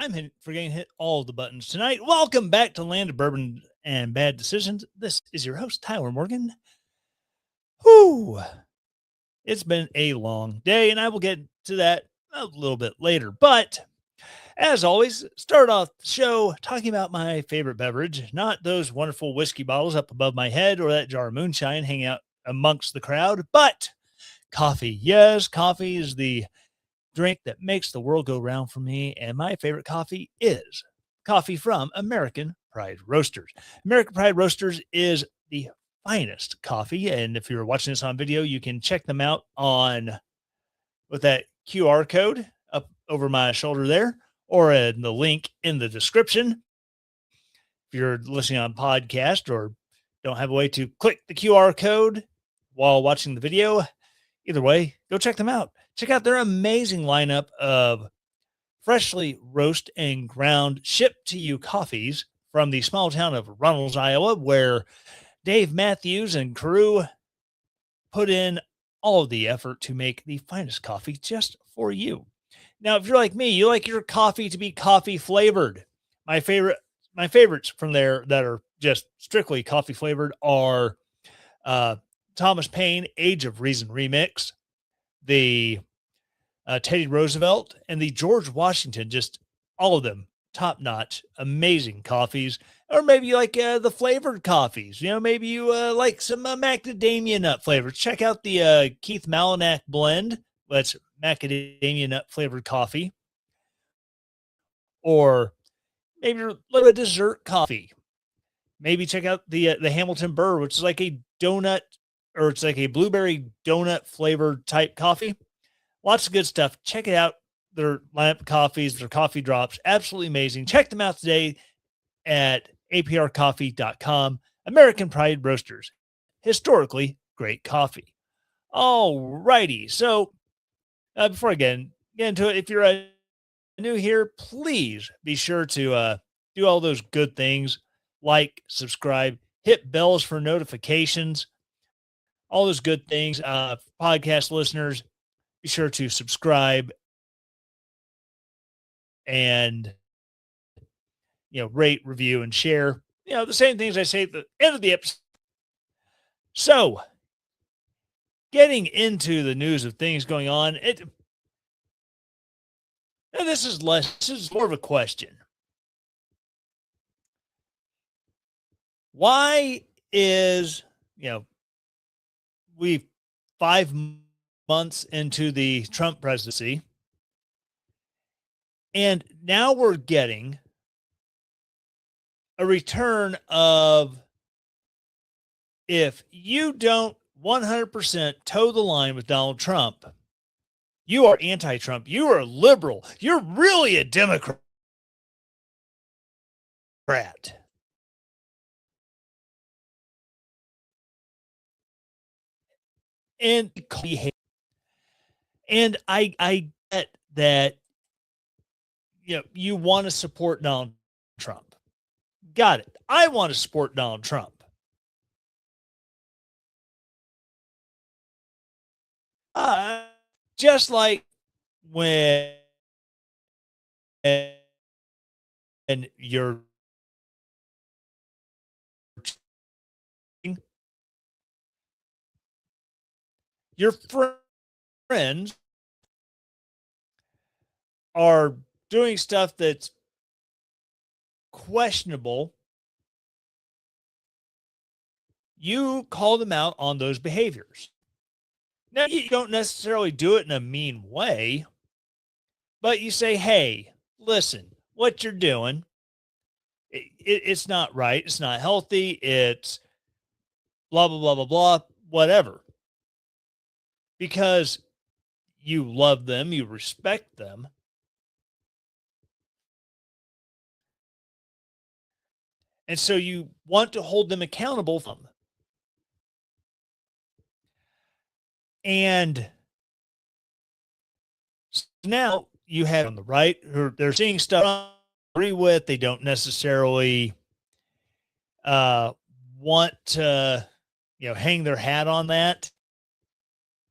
forgetting to hit all the buttons tonight. Welcome back to Land of Bourbon and Bad Decisions. This is your host, Tyler Morgan. Whew. It's been a long day, and I will get to that a little bit later. But as always, start off the show talking about my favorite beverage, not those wonderful whiskey bottles up above my head or that jar of moonshine hanging out amongst the crowd, but coffee. Yes, coffee is the drink that makes the world go round for me, and my favorite coffee is coffee from American Pride Roasters. American Pride Roasters is the finest coffee, and if you're watching this on video, you can check them out on with that QR code up over my shoulder there, or in the link in the description. If you're listening on podcast or don't have a way to click the QR code while watching the video, either way, go check them out. Check out their amazing lineup of freshly roast and ground shipped to you coffees from the small town of Runnels, Iowa, where Dave Matthews and crew put in all of the effort to make the finest coffee just for you. Now, if you're like me, you like your coffee to be coffee flavored. My favorites from there that are just strictly coffee flavored are Thomas Paine Age of Reason remix, the Teddy Roosevelt, and the George Washington. Just all of them top notch, amazing coffees. Or maybe you like the flavored coffees. You know, maybe you like some macadamia nut flavors. Check out the Keith Malinak blend. That's macadamia nut flavored coffee. Or maybe you're a little dessert coffee. Maybe check out the Hamilton Burr, which is like a donut, or it's like a blueberry donut flavored type coffee. Lots of good stuff. Check it out. Their lineup coffees, their coffee drops, absolutely amazing. Check them out today at aprcoffee.com. American Pride Roasters, historically great coffee. All righty. So before I get into it, if you're new here, please be sure to do all those good things, like, subscribe, hit bells for notifications, all those good things. Podcast listeners, be sure to subscribe and, rate, review, and share. The same things I say at the end of the episode. So, getting into the news of things going on, this is more of a question. Why is, we 5 months into the Trump presidency, and now we're getting a return of, if you don't 100% toe the line with Donald Trump, you are anti-Trump, you are a liberal, you're really a Democrat. And I get that, you want to support Donald Trump. Got it. I want to support Donald Trump. Just like when you're your friends are doing stuff that's questionable, you call them out on those behaviors. Now, you don't necessarily do it in a mean way, but you say, hey, listen, what you're doing, it's not right. It's not healthy. It's blah, blah, blah, blah, blah, whatever. Because you love them, you respect them. And so you want to hold them accountable for them. And now you have on the right who they're seeing stuff I agree with. They don't necessarily want to, hang their hat on that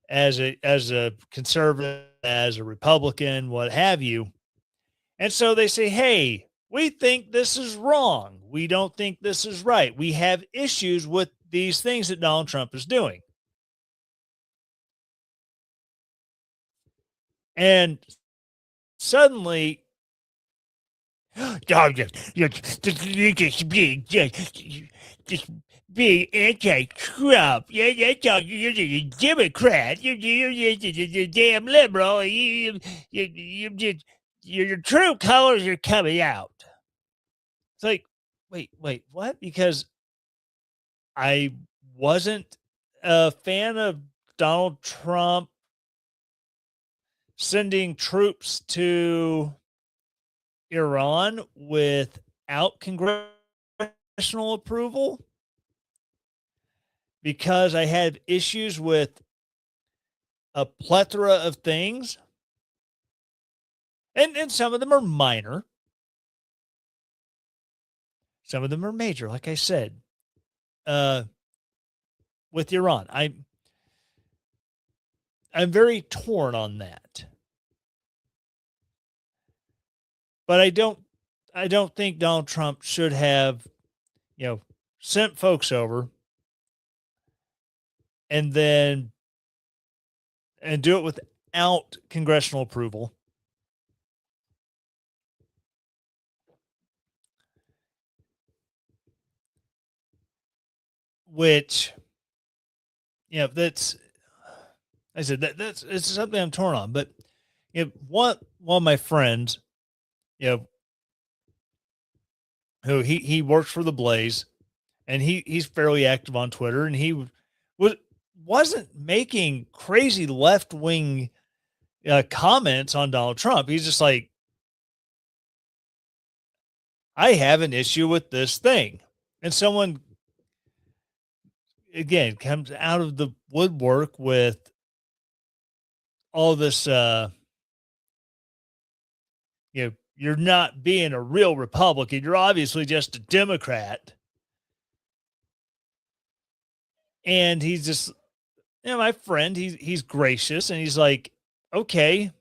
as a conservative, as a Republican, what have you. And so they say, hey, we think this is wrong. We don't think this is right. We have issues with these things that Donald Trump is doing. And suddenly, just being anti-Trump. Yeah, that's all. You're a Democrat. You're a damn liberal. Your true colors are coming out. It's like, wait, what? Because I wasn't a fan of Donald Trump sending troops to Iran without congressional approval because I had issues with a plethora of things. And some of them are minor. Some of them are major, like I said. With Iran, I'm very torn on that. But I don't think Donald Trump should have, sent folks over and then and do it without congressional approval. Which, that's I said that's it's something I'm torn on. But one of my friends, you know, who he works for the Blaze, and he's fairly active on Twitter, and he wasn't making crazy left wing comments on Donald Trump. He's just like, I have an issue with this thing, and someone again comes out of the woodwork with all this. You're not being a real Republican. You're obviously just a Democrat. And he's just, my friend, he's gracious and he's like, okay,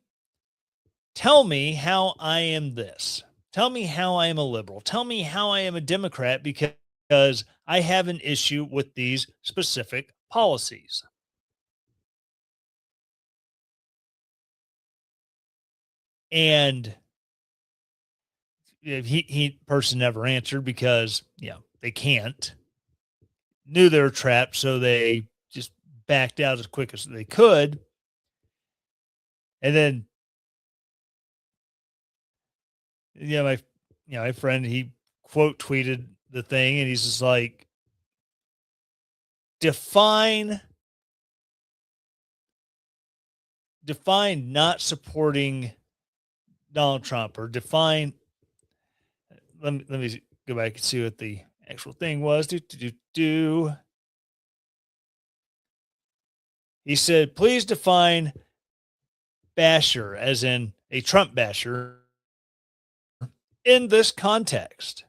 tell me how I am this. Tell me how I am a liberal. Tell me how I am a Democrat because I have an issue with these specific policies. And he person never answered because they can't. Knew they were trapped, so they just backed out as quick as they could. And then my friend, he quote tweeted the thing and he's just like, define not supporting Donald Trump, or define, let me go back and see what the actual thing was. He said, please define basher as in a Trump basher in this context.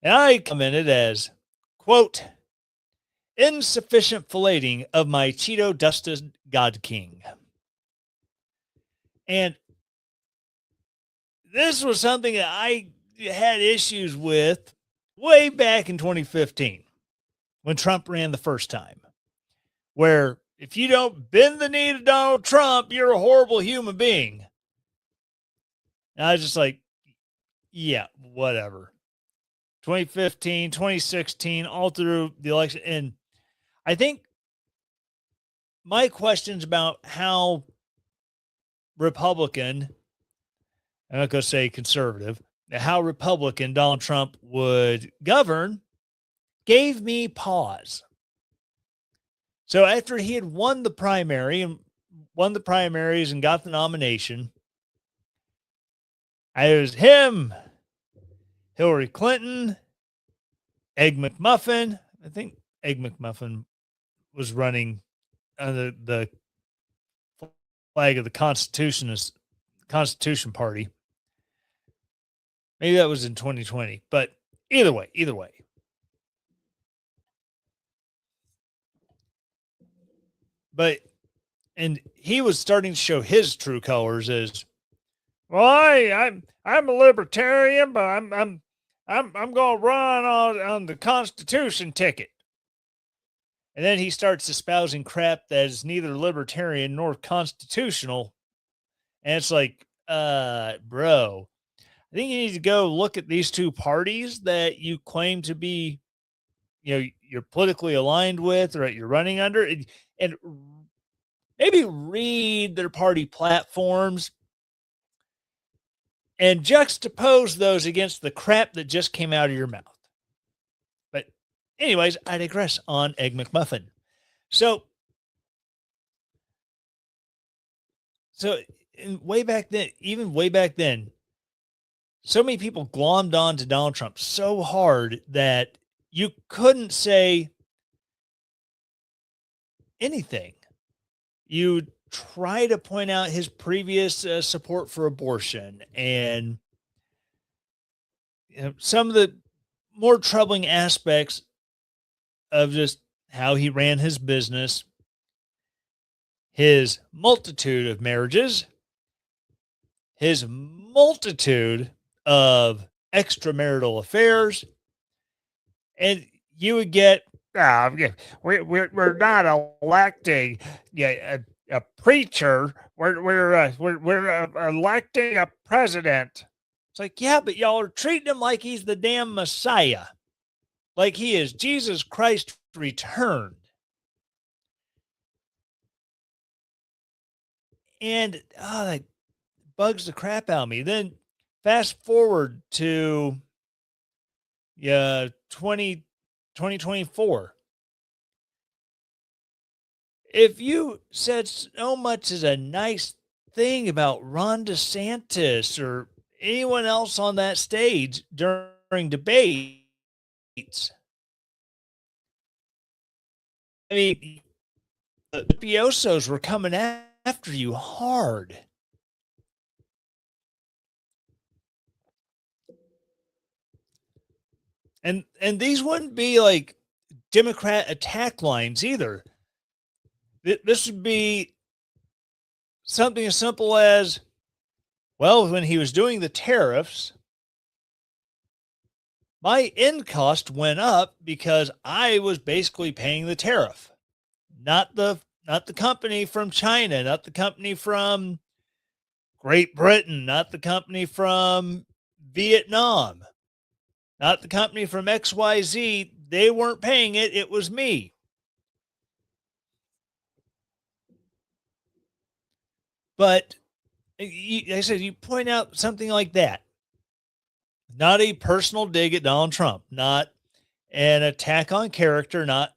And I commented as, quote, insufficient filleting of my Cheeto dusted God King. And this was something that I had issues with way back in 2015 when Trump ran the first time, where if you don't bend the knee to Donald Trump, you're a horrible human being. And I was just like, yeah, whatever. 2015, 2016, all through the election. And I think my questions about how Republican, I'm not going to say conservative, how Republican Donald Trump would govern gave me pause. So after he had won the primaries and got the nomination, it was him, Hillary Clinton, Egg McMuffin. I think Egg McMuffin was running under the flag of the Constitution Party. Maybe that was in 2020, but either way. And he was starting to show his true colors as Well, I'm a libertarian, but I'm gonna run on the Constitution ticket. And then he starts espousing crap that is neither libertarian nor constitutional. And it's like, bro, I think you need to go look at these two parties that you claim to be, you're politically aligned with or that you're running under, and maybe read their party platforms and juxtapose those against the crap that just came out of your mouth. But, anyways, I digress on Egg McMuffin. So way back then, even way back then, so many people glommed on to Donald Trump so hard that you couldn't say anything. You try to point out his previous support for abortion and some of the more troubling aspects of just how he ran his business, his multitude of marriages, his multitude of extramarital affairs, and you would get, we're not electing a preacher. We're electing a president. It's like, yeah, but y'all are treating him like he's the damn Messiah, like he is Jesus Christ returned. And that bugs the crap out of me. Then fast forward to 2024. If you said so much as a nice thing about Ron DeSantis or anyone else on that stage during debates, I mean, the Piosos were coming after you hard. And these wouldn't be like Democrat attack lines either. This would be something as simple as, well, when he was doing the tariffs, my end cost went up because I was basically paying the tariff, not the company from China, not the company from Great Britain, not the company from Vietnam, not the company from XYZ. They weren't paying it. It was me. But like I said, you point out something like that. Not a personal dig at Donald Trump, not an attack on character, not,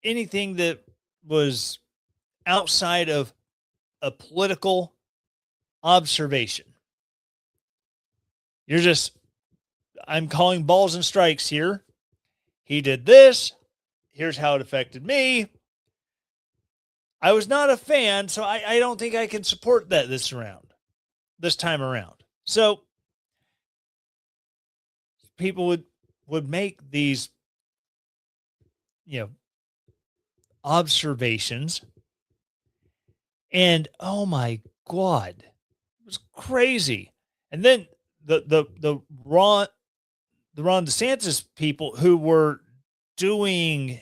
anything that was outside of a political observation. You're just, I'm calling balls and strikes here. He did this. Here's how it affected me. I was not a fan, so I don't think I can support that this time around. So people would make these, observations, and oh my God, it was crazy. And then the Ron DeSantis people who were doing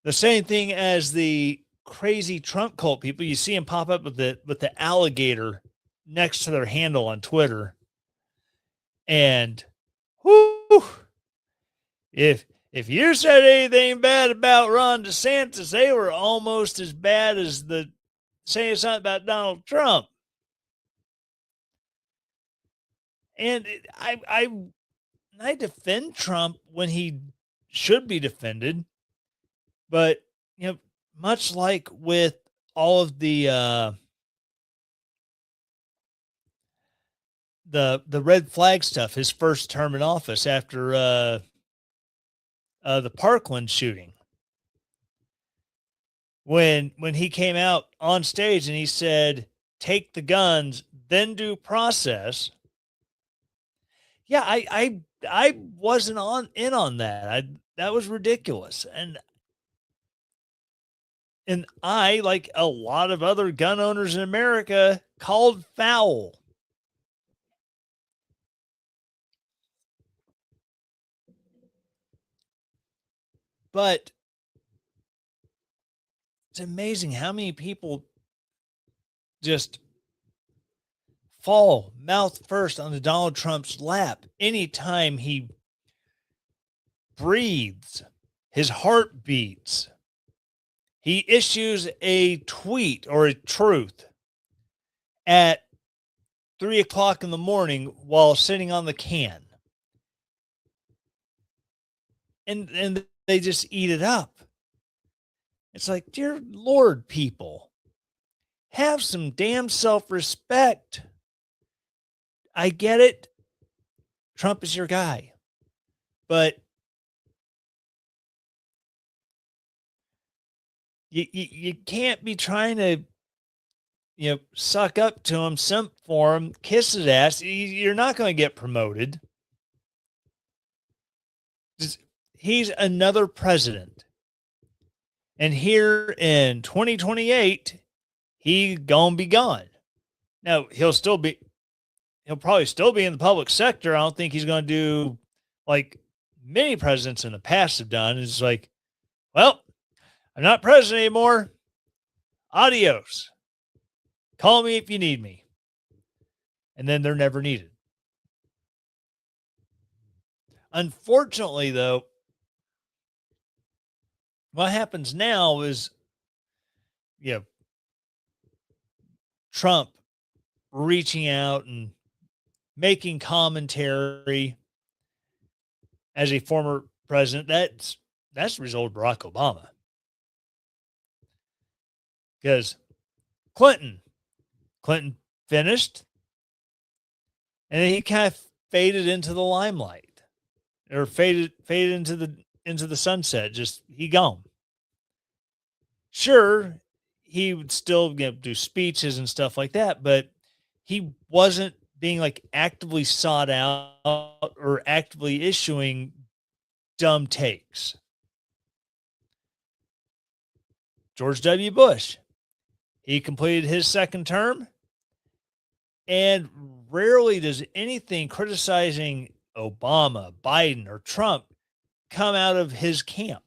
the same thing as the crazy Trump cult people. You see them pop up with the alligator next to their handle on Twitter. And whoo, if you said anything bad about Ron DeSantis, they were almost as bad as the saying something about Donald Trump. And I defend Trump when he should be defended, but much like with all of the red flag stuff, his first term in office after the Parkland shooting, when he came out on stage and he said, "Take the guns, then due process." Yeah, I wasn't in on that. That was ridiculous, and And I, like a lot of other gun owners in America, called foul. But it's amazing how many people just fall mouth first onto Donald Trump's lap anytime he breathes, his heart beats. He issues a tweet or a truth at 3 o'clock in the morning while sitting on the can. And they just eat it up. It's like, dear Lord, people, have some damn self-respect. I get it. Trump is your guy. But you can't be trying to, suck up to him, simp for him, kiss his ass. You're not going to get promoted. He's another president. And here in 2028, he's going to be gone. Now, he'll probably still be in the public sector. I don't think he's going to do like many presidents in the past have done. It's like, well, I'm not president anymore. Adios. Call me if you need me. And then they're never needed. Unfortunately, though, what happens now is, Trump reaching out and making commentary as a former president. That's the result of Barack Obama. Because Clinton finished, and then he kind of faded into the limelight, or faded into the sunset. Just he gone. Sure, he would still do speeches and stuff like that, but he wasn't being like actively sought out or actively issuing dumb takes. George W. Bush, he completed his second term, and rarely does anything criticizing Obama, Biden, or Trump come out of his camp.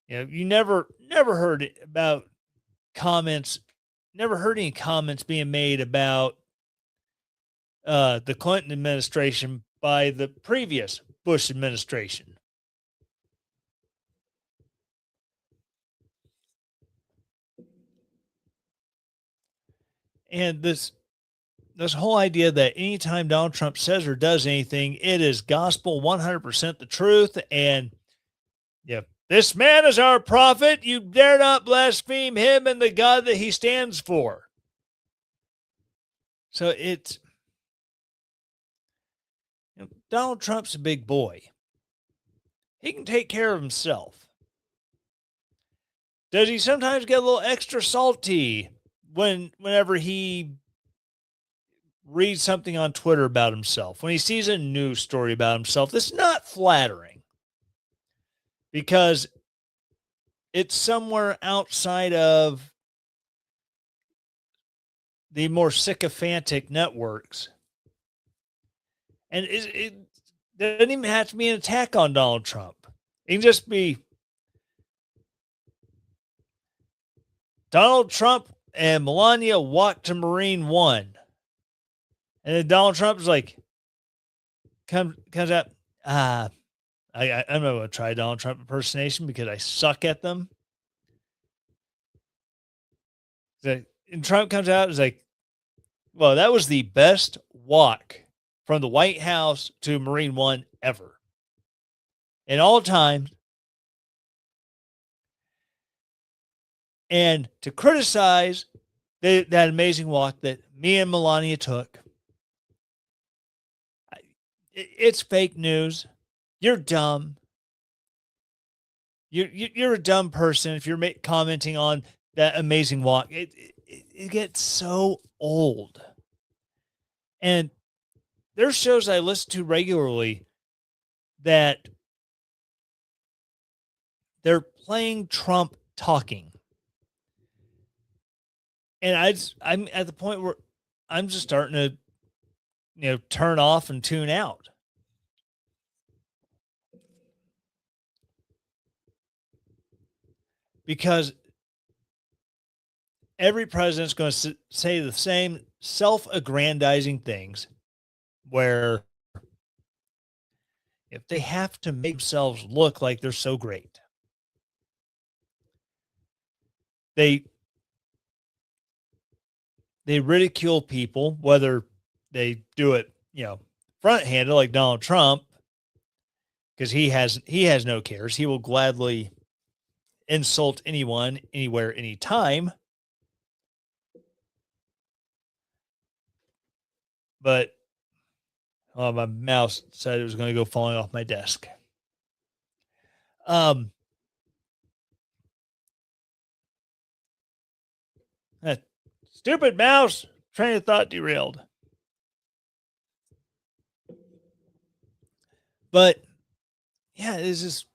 You never heard about comments, never heard any comments being made about the Clinton administration by the previous Bush administration. And this whole idea that anytime Donald Trump says or does anything, it is gospel, 100% the truth. And this man is our prophet. You dare not blaspheme him and the God that he stands for. So it's, Donald Trump's a big boy. He can take care of himself. Does he sometimes get a little extra salty whenever he reads something on Twitter about himself, when he sees a news story about himself? That's not flattering, because it's somewhere outside of the more sycophantic networks. And it doesn't even have to be an attack on Donald Trump. It can just be Donald Trump and Melania walked to Marine One. And then Donald Trump is like, comes out, I'm not going to try Donald Trump impersonation because I suck at them. And Trump comes out and is like, well, that was the best walk from the White House to Marine One ever. In all time. And to criticize that amazing walk that me and Melania took, it's fake news. You're dumb. You're a dumb person if you're commenting on that amazing walk. It gets so old. And there's shows I listen to regularly that they're playing Trump talking. And I'm at the point where I'm just starting to, turn off and tune out. Because every president's going to say the same self-aggrandizing things where if they have to make themselves look like they're so great, they ridicule people, whether they do it, front-handed like Donald Trump, because he has no cares. He will gladly insult anyone, anywhere, anytime. But my mouse said it was going to go falling off my desk. That stupid mouse, train of thought derailed. But yeah, it's just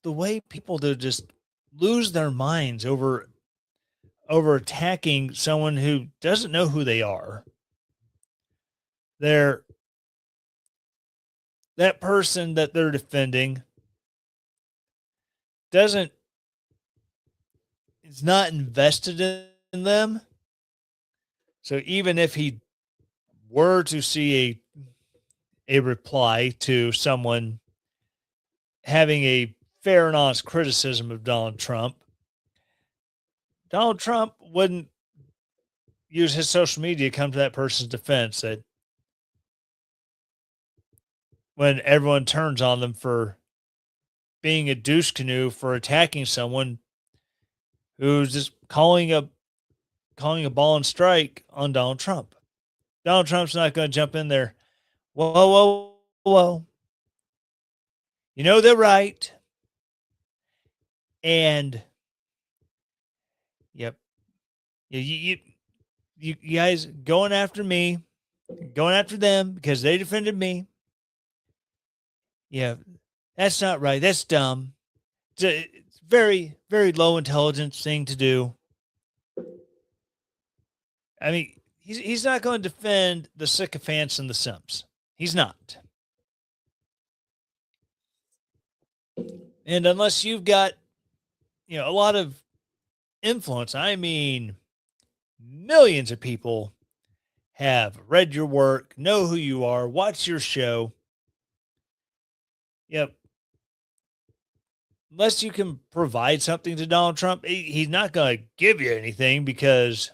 the way people to just lose their minds over attacking someone who doesn't know who they are. That person that they're defending is not invested in them. So even if he were to see a reply to someone having a fair and honest criticism of Donald Trump wouldn't use his social media to come to that person's defense. That when everyone turns on them for being a douche canoe for attacking someone who's just calling a ball and strike on Donald Trump. Donald Trump's not going to jump in there. Whoa. They're right. And yep. You guys going after me, going after them because they defended me. Yeah, that's not right. That's dumb. It's very, very low intelligence thing to do. I mean, he's not going to defend the sycophants and the simps. He's not. And unless you've got, a lot of influence, I mean, millions of people have read your work, know who you are, watch your show. Yep. Unless you can provide something to Donald Trump, he's not going to give you anything because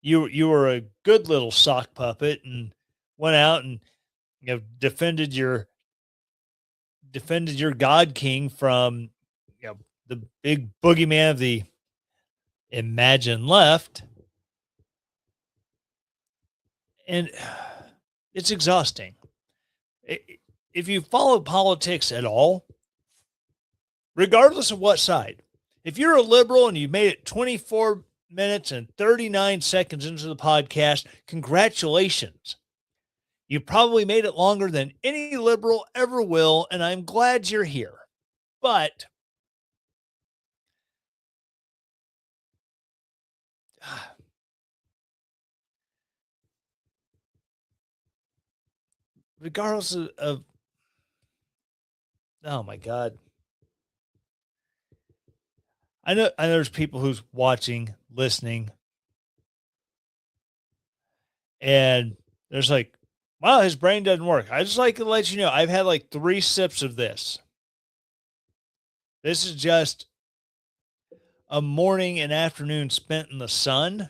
you were a good little sock puppet and went out and defended your God King from the big boogeyman of the Imagine left. And it's exhausting. If you follow politics at all, regardless of what side, if you're a liberal and you made it 24 minutes and 39 seconds into the podcast, congratulations. You probably made it longer than any liberal ever will, and I'm glad you're here. But regardless of oh my God. I know there's people who's watching, listening, and there's like, wow, his brain doesn't work. I just like to let you know, I've had like 3 sips of this. This is just a morning and afternoon spent in the sun.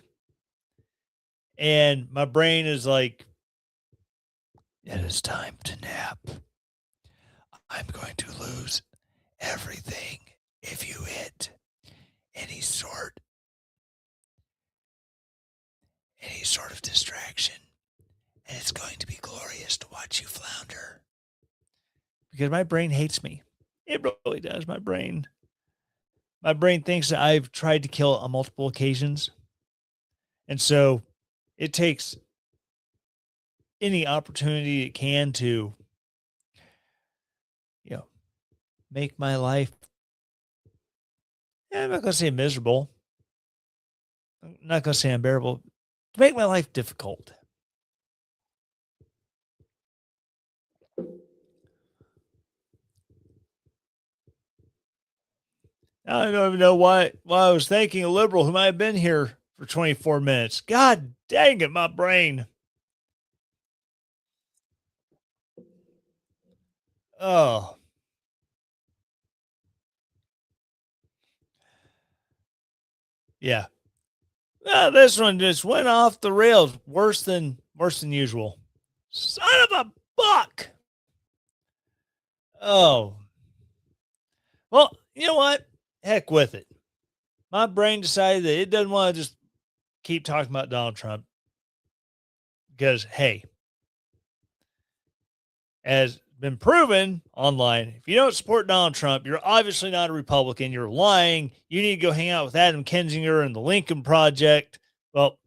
And my brain is like, it is time to nap. I'm going to lose everything if you hit any sort of distraction. And it's going to be glorious to watch you flounder. Because my brain hates me. It really does. My brain thinks that I've tried to kill on multiple occasions. And so it takes any opportunity it can to, make my life Yeah, I'm not going to say miserable. I'm not going to say unbearable. To make my life difficult. I don't even know why I was thanking a liberal who might have been here for 24 minutes. God dang it, my brain. Oh, yeah. This one just went off the rails worse than usual. Son of a buck. Oh. Well, you know what? Heck with it. My brain decided that it doesn't want to just keep talking about Donald Trump because, hey, as been proven online, if you don't support Donald Trump, you're obviously not a Republican. You're lying. You need to go hang out with Adam Kinzinger and the Lincoln Project. Well,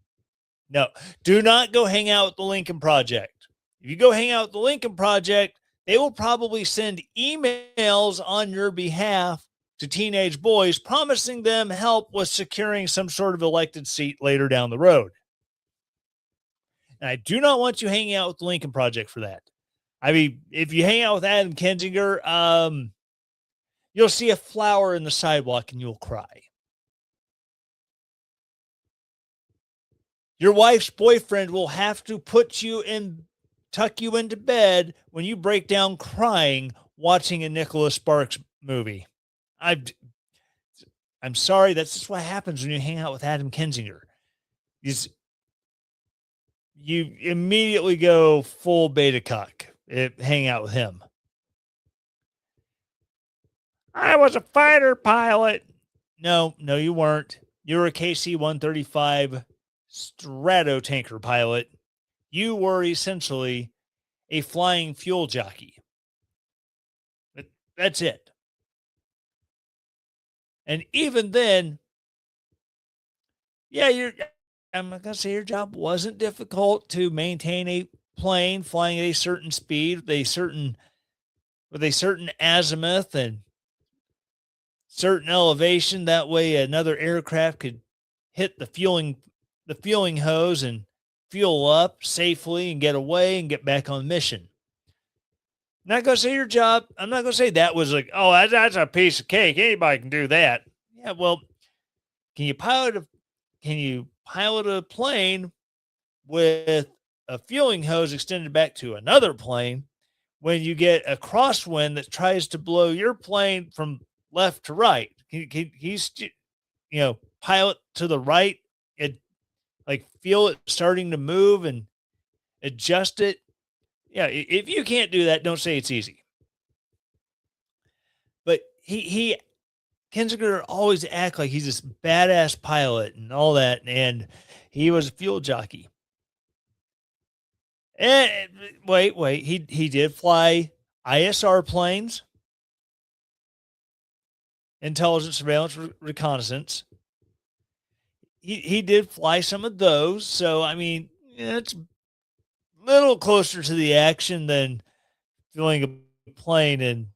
no, do not go hang out with the Lincoln Project. If you go hang out with the Lincoln Project, they will probably send emails on your behalf to teenage boys promising them help with securing some sort of elected seat later down the road. And I do not want you hanging out with the Lincoln Project for that. I mean, if you hang out with Adam Kinzinger, you'll see a flower in the sidewalk and you'll cry. Your wife's boyfriend will have to tuck you into bed when you break down crying watching a Nicholas Sparks movie. I'm sorry, that's just what happens when you hang out with Adam Kinzinger. You immediately go full beta cuck. Hang out with him. I was a fighter pilot. No, you weren't. You were a KC 135 Strato tanker pilot. You were essentially a flying fuel jockey. That's it. And even then, yeah, I'm not going to say your job wasn't difficult to maintain a plane flying at a certain speed with a certain azimuth and certain elevation. That way another aircraft could hit the fueling hose and fuel up safely and get away and get back on mission. I'm not going to say your job. I'm not going to say that was like, oh, that's a piece of cake. Anybody can do that. Yeah, well, can you pilot a plane with a fueling hose extended back to another plane when you get a crosswind that tries to blow your plane from left to right? Pilot to the right, it like feel it starting to move and adjust it. Yeah, if you can't do that, don't say it's easy. But he Kinzinger always act like he's this badass pilot and all that, and he was a fuel jockey. And wait, he did fly ISR planes, intelligence, surveillance, reconnaissance. He did fly some of those, so I mean, it's a little closer to the action than flying a plane and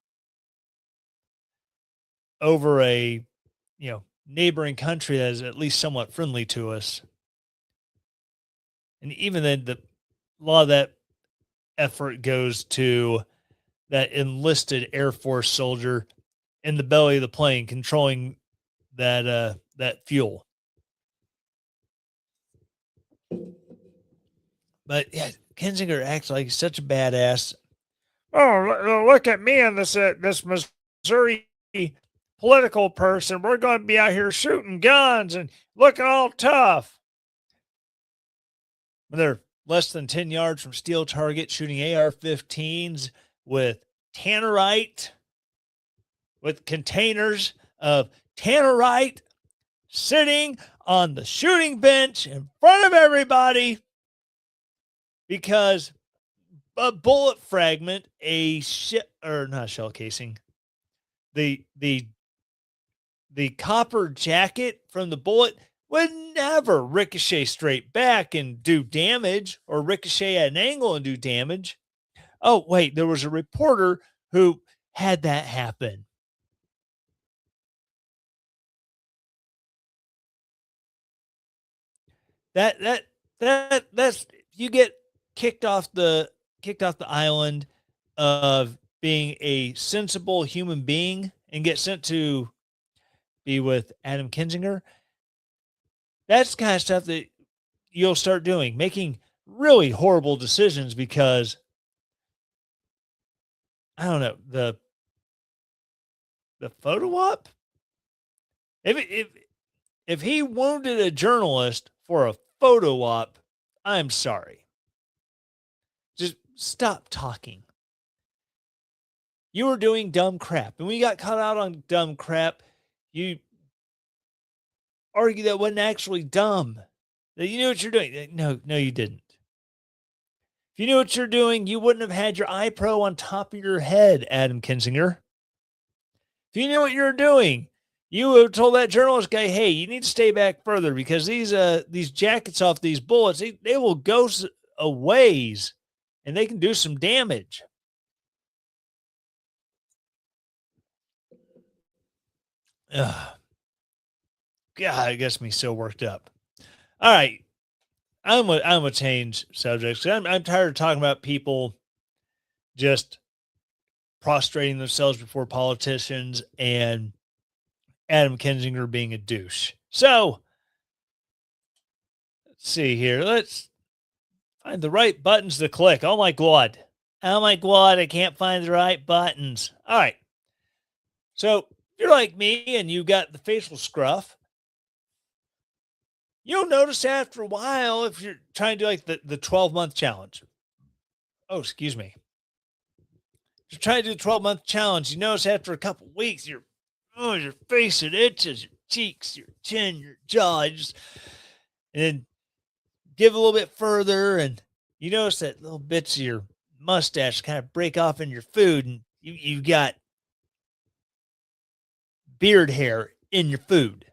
over a neighboring country that is at least somewhat friendly to us. And even then, a lot of that effort goes to that enlisted Air Force soldier in the belly of the plane controlling that fuel. But yeah, Kinzinger acts like he's such a badass. Oh, look at me and this Missouri political person. We're going to be out here shooting guns and looking all tough. They're less than 10 yards from steel target, shooting AR-15s with tannerite, with containers of tannerite sitting on the shooting bench in front of everybody because a bullet fragment, not shell casing, the copper jacket from the bullet would never ricochet straight back and do damage, or ricochet at an angle and do damage. Oh, wait, there was a reporter who had that happen. That's you get kicked off the island of being a sensible human being and get sent to be with Adam Kinzinger. That's the kind of stuff that you'll start doing, making really horrible decisions because I don't know, the photo op. If he wounded a journalist for a photo op, I'm sorry. Just stop talking. You were doing dumb crap. And when you got caught out on dumb crap, you argue that wasn't actually dumb. That you knew what you're doing. No, you didn't. If you knew what you're doing, you wouldn't have had your iPro on top of your head, Adam Kinzinger. If you knew what you were doing, you would have told that journalist guy, hey, you need to stay back further because these jackets off these bullets, they will go a ways and they can do some damage. Ugh. God, it gets me so worked up. All right. I'm gonna change subjects. I'm tired of talking about people just prostrating themselves before politicians and Adam Kinzinger being a douche. So let's see here. Let's find the right buttons to click. Oh my God. I can't find the right buttons. All right. So if you're like me and you got the facial scruff, you'll notice after a while if you're trying to do like the 12-month challenge. Oh, excuse me. If you're trying to do the 12-month challenge, you notice after a couple weeks, your face, it itches, your cheeks, your chin, your jaw, and then give a little bit further, and you notice that little bits of your mustache kind of break off in your food, and you got beard hair in your food,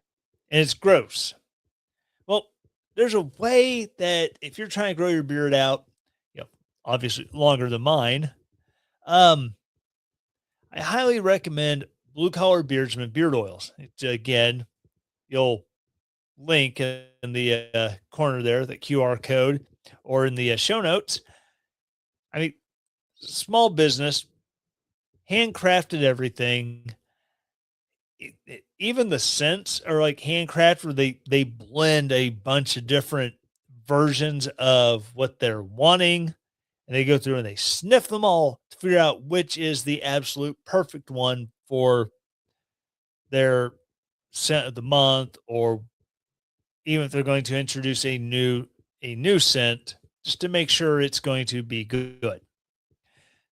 and it's gross. Well, there's a way that if you're trying to grow your beard out, obviously longer than mine, I highly recommend Blue Collar Beardsman beard oils. It's, again, you'll link in the corner there, the QR code, or in the show notes. I mean, small business, handcrafted everything. Even the scents are like handcrafted, where they blend a bunch of different versions of what they're wanting, and they go through and they sniff them all to figure out which is the absolute perfect one for their scent of the month, or even if they're going to introduce a new scent, just to make sure it's going to be good.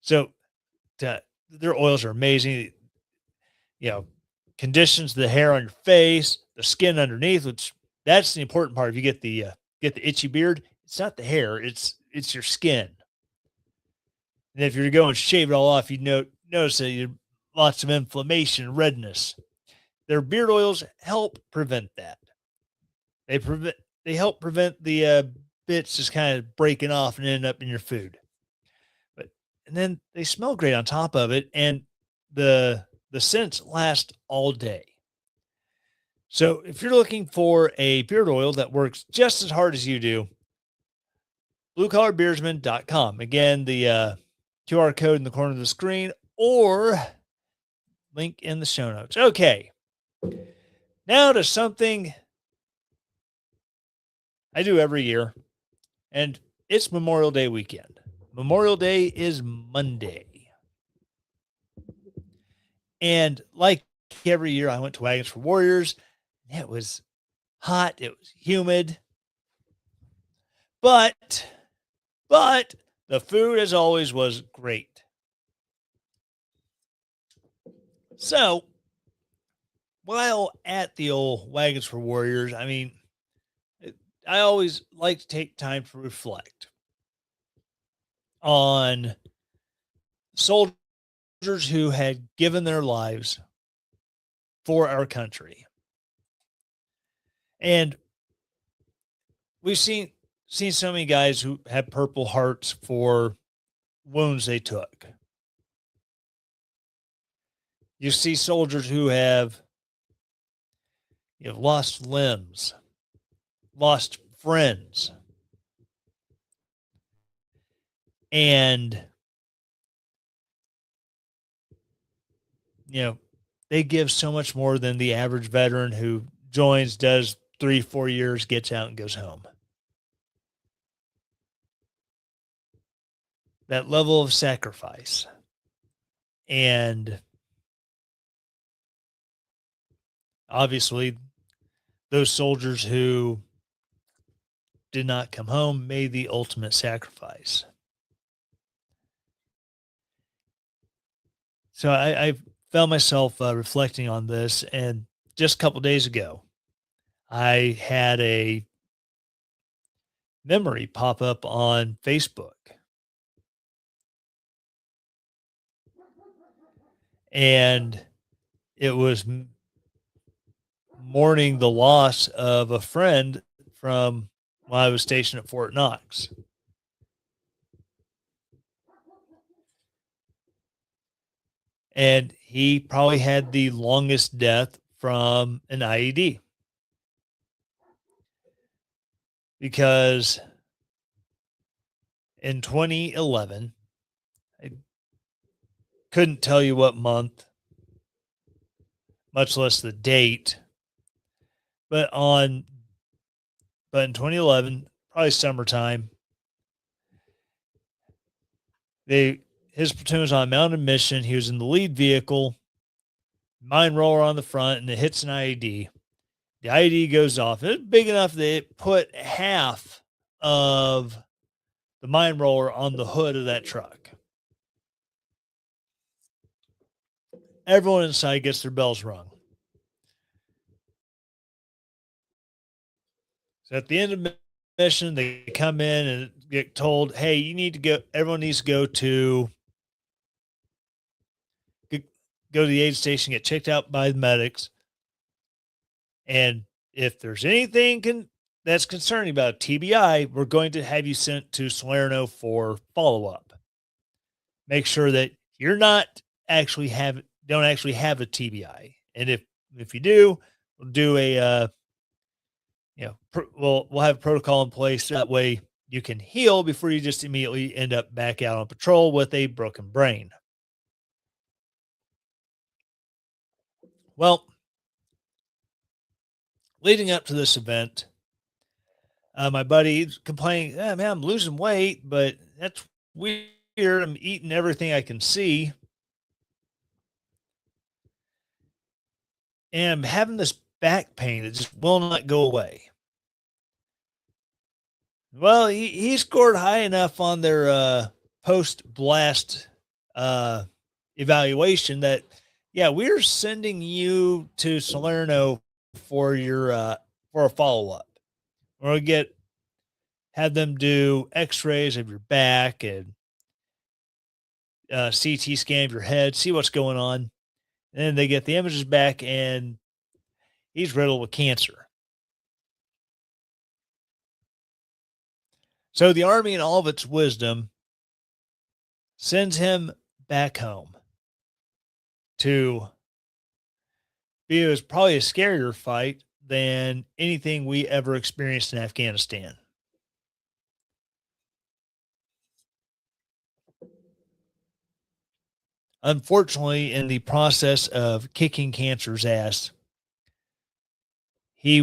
So their oils are amazing. Conditions the hair on your face, the skin underneath, which that's the important part. If you get the itchy beard, it's not the hair, it's your skin. And if you're going to shave it all off, you notice that you lots of inflammation and redness. Their beard oils help prevent that. They help prevent the bits just kind of breaking off and ending up in your food. And then they smell great on top of it, and the scents last all day. So if you're looking for a beard oil that works just as hard as you do, bluecollarbeardsman.com. Again, the QR code in the corner of the screen, or link in the show notes. Okay. Now to something I do every year, and it's Memorial Day weekend. Memorial Day is Monday. And like every year, I went to Wagons for Warriors. It was hot. It was humid. But the food, as always, was great. So while at the old Wagons for Warriors, I mean, I always like to take time to reflect on soldiers who had given their lives for our country. And we've seen so many guys who have Purple Hearts for wounds they took. You see soldiers who have lost limbs, lost friends. And, they give so much more than the average veteran who joins, does 3, 4 years, gets out and goes home. That level of sacrifice. And obviously, those soldiers who did not come home made the ultimate sacrifice. So I found myself reflecting on this, and just a couple days ago, I had a memory pop up on Facebook, and it was mourning the loss of a friend from when I was stationed at Fort Knox. And he probably had the longest death from an IED. Because in 2011, I couldn't tell you what month, much less the date, but in 2011, probably summertime, his platoon was on a mounted mission. He was in the lead vehicle, mine roller on the front, and it hits an IED. The IED goes off. It's big enough that it put half of the mine roller on the hood of that truck. Everyone inside gets their bells rung. So at the end of the mission, they come in and get told, hey, you need to go, everyone needs to go to the aid station, get checked out by the medics. And if there's anything that's concerning about TBI, we're going to have you sent to Salerno for follow-up. Make sure that you're not don't actually have a TBI. And if you do, we'll do we'll have a protocol in place. That way you can heal before you just immediately end up back out on patrol with a broken brain. Well, leading up to this event, my buddy complaining, man, I'm losing weight, but that's weird. I'm eating everything I can see. And I'm having this back pain that just will not go away. Well, he scored high enough on their post-blast evaluation that, yeah, we're sending you to Salerno for your for a follow-up. We're going to have them do x-rays of your back and CT scan of your head, see what's going on. And then they get the images back, and he's riddled with cancer. So the Army, in all of its wisdom, sends him back home to be, it was probably a scarier fight than anything we ever experienced in Afghanistan. Unfortunately, in the process of kicking cancer's ass, he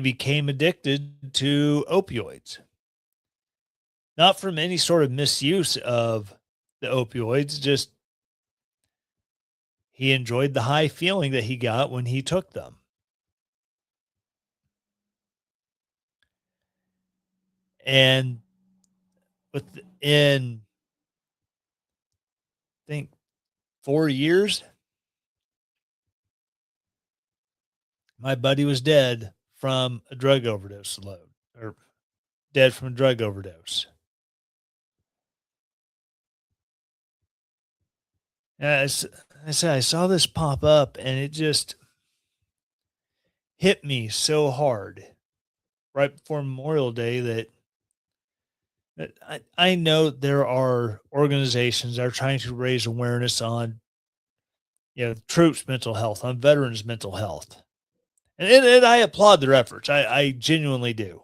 became addicted to opioids. Not from any sort of misuse of the opioids, just he enjoyed the high feeling that he got when he took them. And within, I think, 4 years, my buddy was dead from a drug overdose or dead from a drug overdose. And I said, I saw this pop up and it just hit me so hard right before Memorial Day that I know there are organizations that are trying to raise awareness on, troops' mental health, on veterans' mental health. And I applaud their efforts. I genuinely do.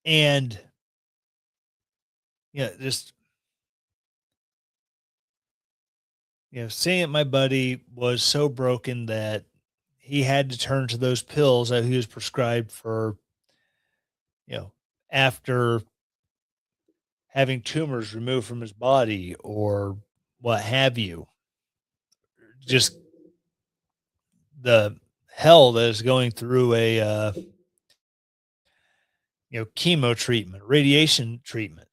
And yeah, just seeing it, my buddy was so broken that he had to turn to those pills that he was prescribed for, you know, after having tumors removed from his body or what have you. Just the hell that is going through a chemo treatment, radiation treatment.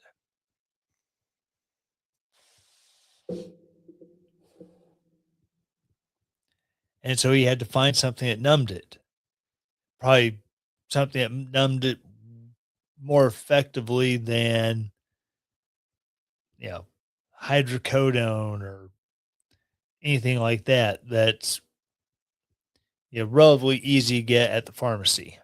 And so he had to find something that numbed it. Probably something that numbed it more effectively than, you know, hydrocodone or anything like that. That's relatively easy to get at the pharmacy.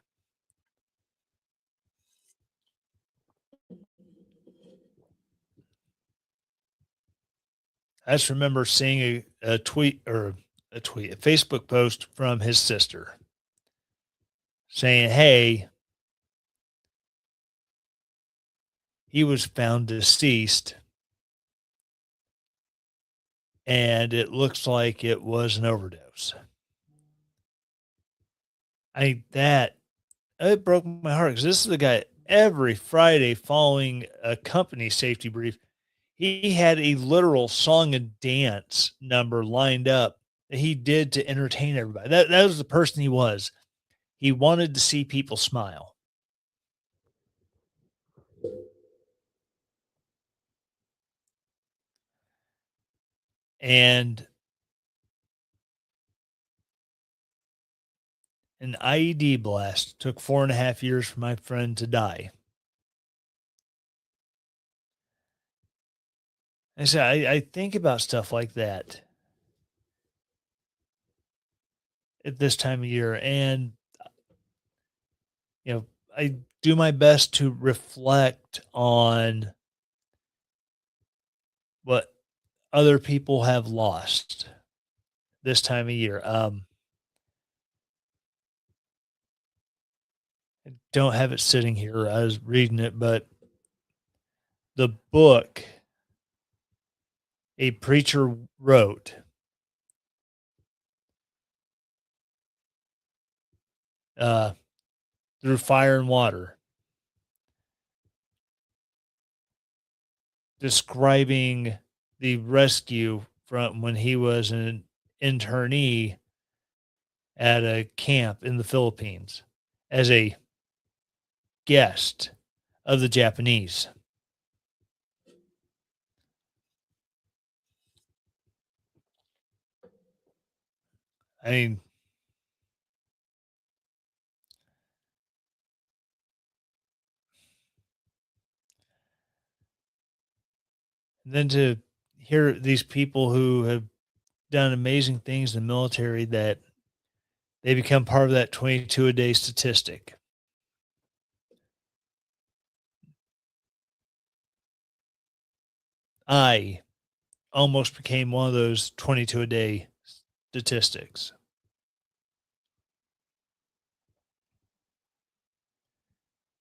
I just remember seeing a tweet or a Facebook post from his sister saying, "Hey, he was found deceased, and it looks like it was an overdose." That it broke my heart because this is the guy every Friday following a company safety brief. He had a literal song and dance number lined up that he did to entertain everybody. That was the person he was. He wanted to see people smile. And an IED blast took 4.5 years for my friend to die. I said, I think about stuff like that at this time of year. And, I do my best to reflect on what other people have lost this time of year. I don't have it sitting here. I was reading it, but the book a preacher wrote uh, through fire and water, describing the rescue from when he was an internee at a camp in the Philippines as a guest of the Japanese. I mean, then to hear these people who have done amazing things in the military that they become part of that 22 a day statistic. I almost became one of those 22 a day statistics.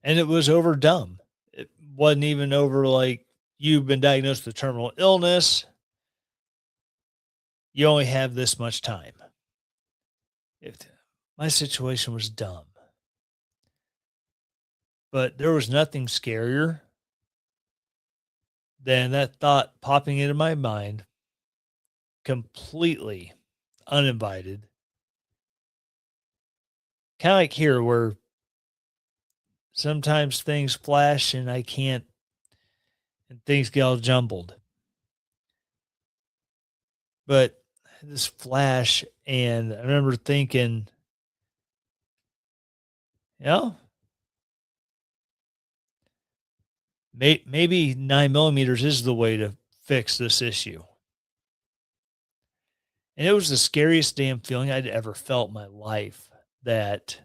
And it was over dumb. It wasn't even over like you've been diagnosed with terminal illness. You only have this much time. If my situation was dumb, but there was nothing scarier than that thought popping into my mind completely uninvited. Kind of like here, where sometimes things flash and I can't, and things get all jumbled. But this flash, and I remember thinking, you know, maybe 9 millimeters is the way to fix this issue. And it was the scariest damn feeling I'd ever felt in my life that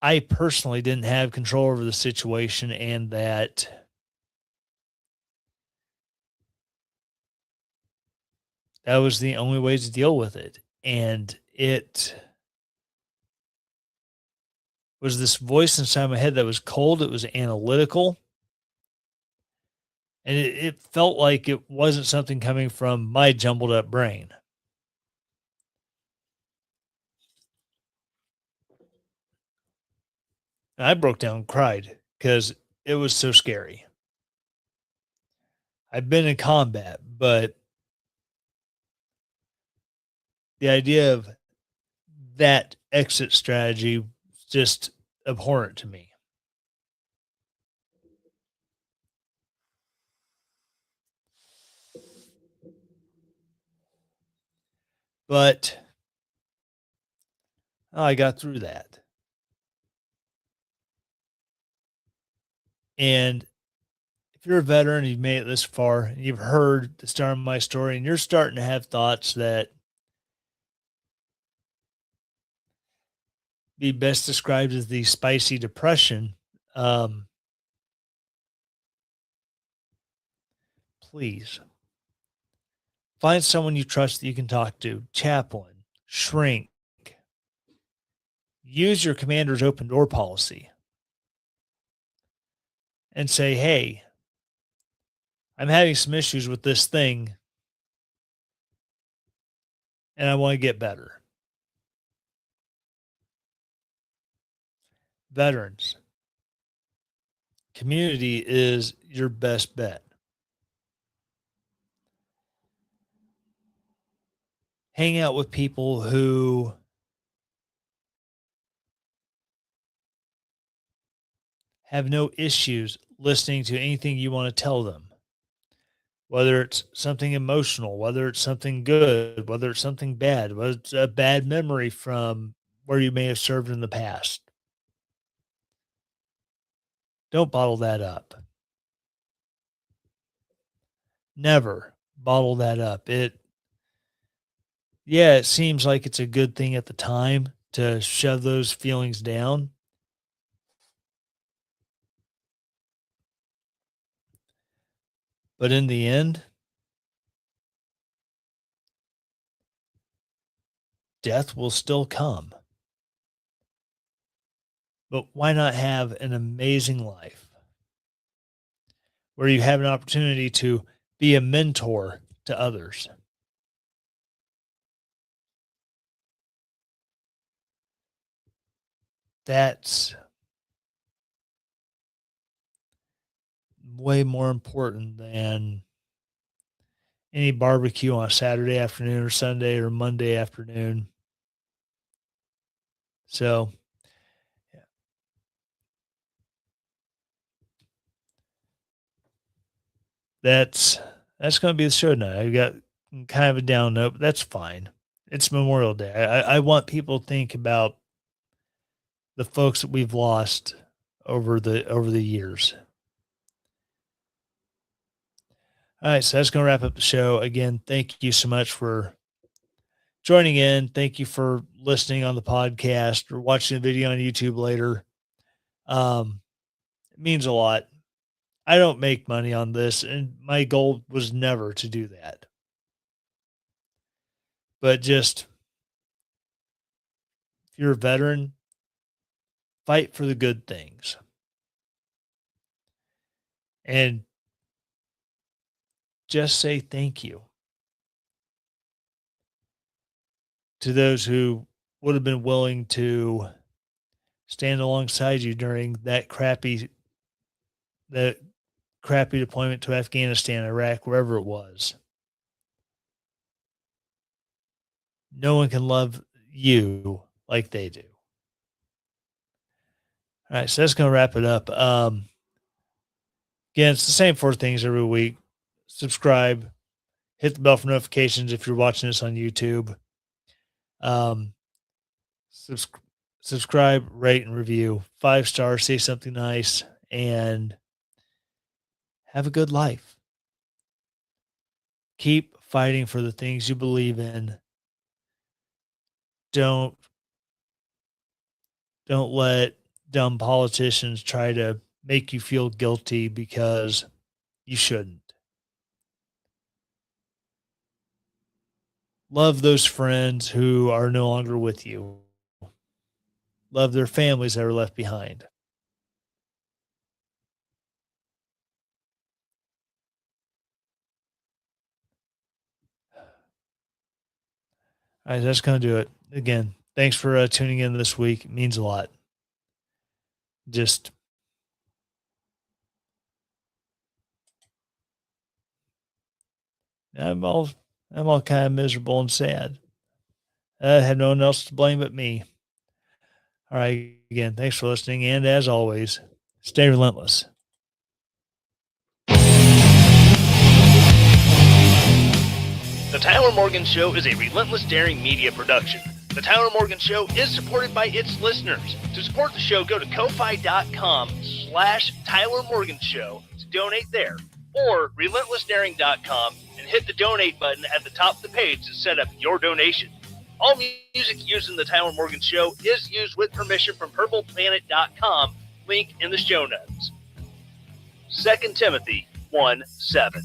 I personally didn't have control over the situation and that That was the only way to deal with it. And it was this voice inside my head that was cold, it was analytical, and it felt like it wasn't something coming from my jumbled up brain. And I broke down and cried because it was so scary. I've been in combat, but the idea of that exit strategy was just abhorrent to me. But I got through that. And if you're a veteran, you've made it this far, and you've heard the start of my story, and you're starting to have thoughts that be best described as the spicy depression, um, please find someone you trust that you can talk to, chaplain, shrink, use your commander's open door policy and say, hey, I'm having some issues with this thing and I want to get better. Veterans, community is your best bet. Hang out with people who have no issues listening to anything you want to tell them, whether it's something emotional, whether it's something good, whether it's something bad, whether it's a bad memory from where you may have served in the past. Don't bottle that up. Never bottle that up. Yeah, it seems like it's a good thing at the time to shove those feelings down. But in the end, death will still come. But why not have an amazing life where you have an opportunity to be a mentor to others? That's way more important than any barbecue on a Saturday afternoon or Sunday or Monday afternoon. So, yeah, that's going to be the show tonight. I got kind of a down note, but that's fine. It's Memorial Day. I want people to think about the folks that we've lost over the years. All right, so that's going to wrap up the show. Again, thank you so much for joining in. Thank you for listening on the podcast or watching the video on YouTube later. It means a lot. I don't make money on this, and my goal was never to do that. But just if you're a veteran, fight for the good things. And just say thank you to those who would have been willing to stand alongside you during that crappy deployment to Afghanistan, Iraq, wherever it was. No one can love you like they do. All right, so that's going to wrap it up. Again, it's the same four things every week. Subscribe, hit the bell for notifications if you're watching this on YouTube. Um, subs- Subscribe, rate, and review. 5 stars, say something nice, and have a good life. Keep fighting for the things you believe in. Don't let dumb politicians try to make you feel guilty because you shouldn't. Love those friends who are no longer with you. Love their families that are left behind. All right, that's going to do it. Again, thanks for tuning in this week. It means a lot. Just I'm all kind of miserable and sad. I had no one else to blame but me. All right, again, thanks for listening, and as always, stay relentless. The Tyler Morgan Show is a Relentless Daring Media production. The Tyler Morgan Show is supported by its listeners. To support the show, go to ko-fi.com/Tyler Morgan Show to donate there, or relentlessdaring.com and hit the donate button at the top of the page to set up your donation. All music used in the Tyler Morgan Show is used with permission from purpleplanet.com, link in the show notes. 2 Timothy 1:7.